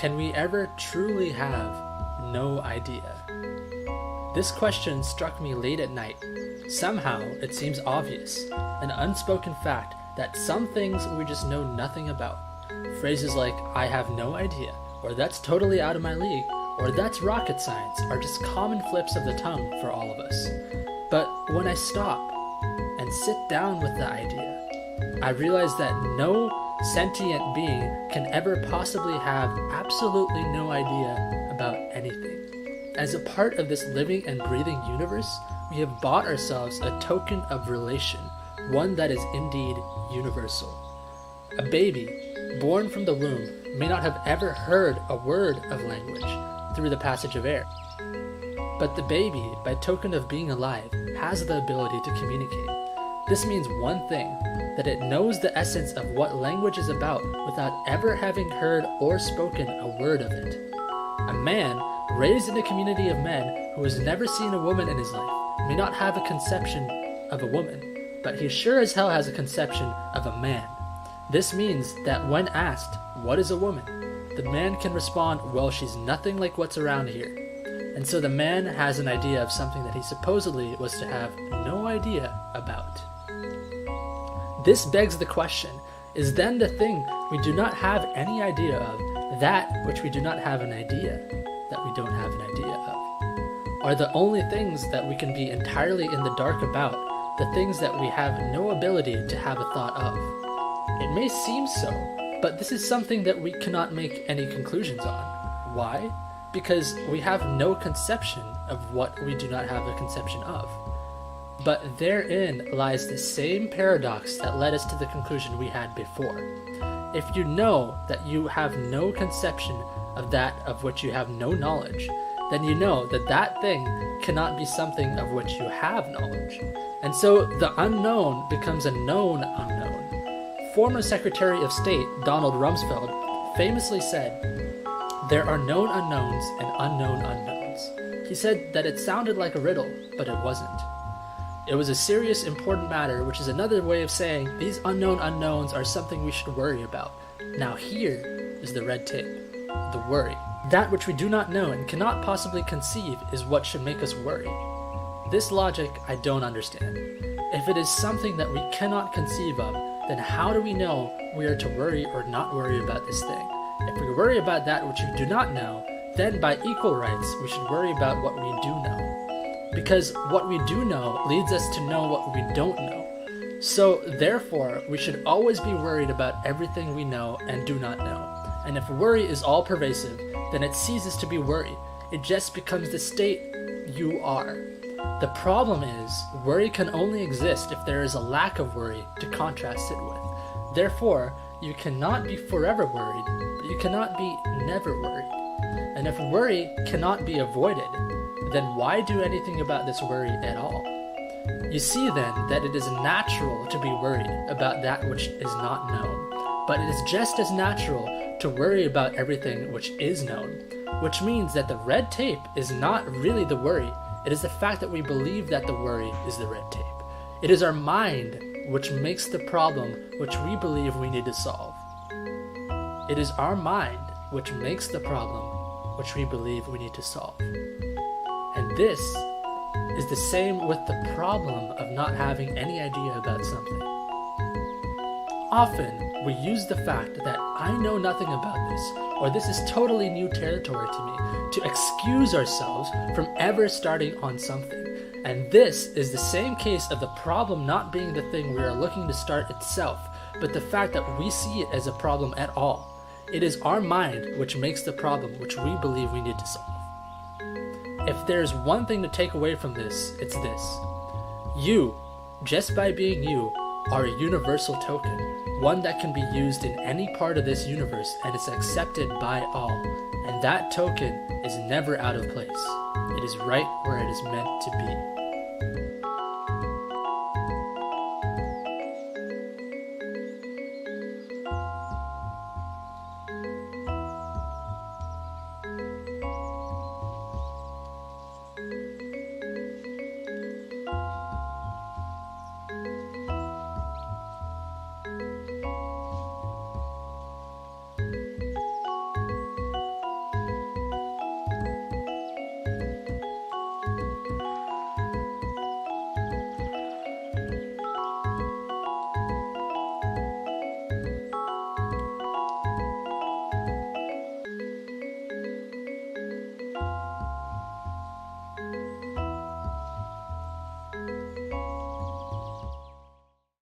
can we ever truly have no idea? This question struck me late at night. Somehow, it seems obvious, an unspoken fact that some things we just know nothing about. Phrases like, I have no idea, or that's totally out of my league, or that's rocket science, are just common flips of the tongue for all of us. But when I stop and sit down with the idea, I realize that no sentient being can ever possibly have absolutely no idea about anything. As a part of this living and breathing universe, we have bought ourselves a token of relation, one that is indeed universal. A baby, born from the womb, may not have ever heard a word of language through the passage of air. But the baby, by token of being alive, has the ability to communicate. This means one thing, that it knows the essence of what language is about without ever having heard or spoken a word of it. A man, raised in a community of men who has never seen a woman in his life, may not have a conception of a woman, but he sure as hell has a conception of a man. This means that when asked, what is a woman? The man can respond, well, she's nothing like what's around here. And so the man has an idea of something that he supposedly was to have no idea about. This begs the question, is then the thing we do not have any idea of that which we do not have an idea that we don't have an idea of? Are the only things that we can be entirely in the dark about the things that we have no ability to have a thought of? It may seem so, but this is something that we cannot make any conclusions on. Why? Because we have no conception of what we do not have a conception of. But therein lies the same paradox that led us to the conclusion we had before. If you know that you have no conception of that of which you have no knowledge, then you know that that thing cannot be something of which you have knowledge. And so the unknown becomes a known unknown. Former Secretary of State Donald Rumsfeld famously said, there are known unknowns and unknown unknowns. He said that it sounded like a riddle, but it wasn't. It was a serious, important matter, which is another way of saying these unknown unknowns are something we should worry about. Now here is the red tape, the worry. That which we do not know and cannot possibly conceive is what should make us worry. This logic I don't understand. If it is something that we cannot conceive of, then how do we know we are to worry or not worry about this thing? If we worry about that which we do not know, then by equal rights we should worry about what we do know. Because what we do know leads us to know what we don't know. So therefore, we should always be worried about everything we know and do not know. And if worry is all pervasive, then it ceases to be worry. It just becomes the state you are. The problem is, worry can only exist if there is a lack of worry to contrast it with. Therefore, you cannot be forever worried, but you cannot be never worried. And if worry cannot be avoided, then why do anything about this worry at all? You see then that it is natural to be worried about that which is not known, but it is just as natural to worry about everything which is known, which means that the red tape is not really the worry, it is the fact that we believe that the worry is the red tape. It is our mind which makes the problem which we believe we need to solve. It is our mind which makes the problem which we believe we need to solve. And this is the same with the problem of not having any idea about something. Often, we use the fact that I know nothing about this, or this is totally new territory to me, to excuse ourselves from ever starting on something. And this is the same case of the problem not being the thing we are looking to start itself, but the fact that we see it as a problem at all. It is our mind which makes the problem which we believe we need to solve. If there's one thing to take away from this, it's this. You, just by being you, are a universal token, one that can be used in any part of this universe and is accepted by all. And that token is never out of place. It is right where it is meant to be.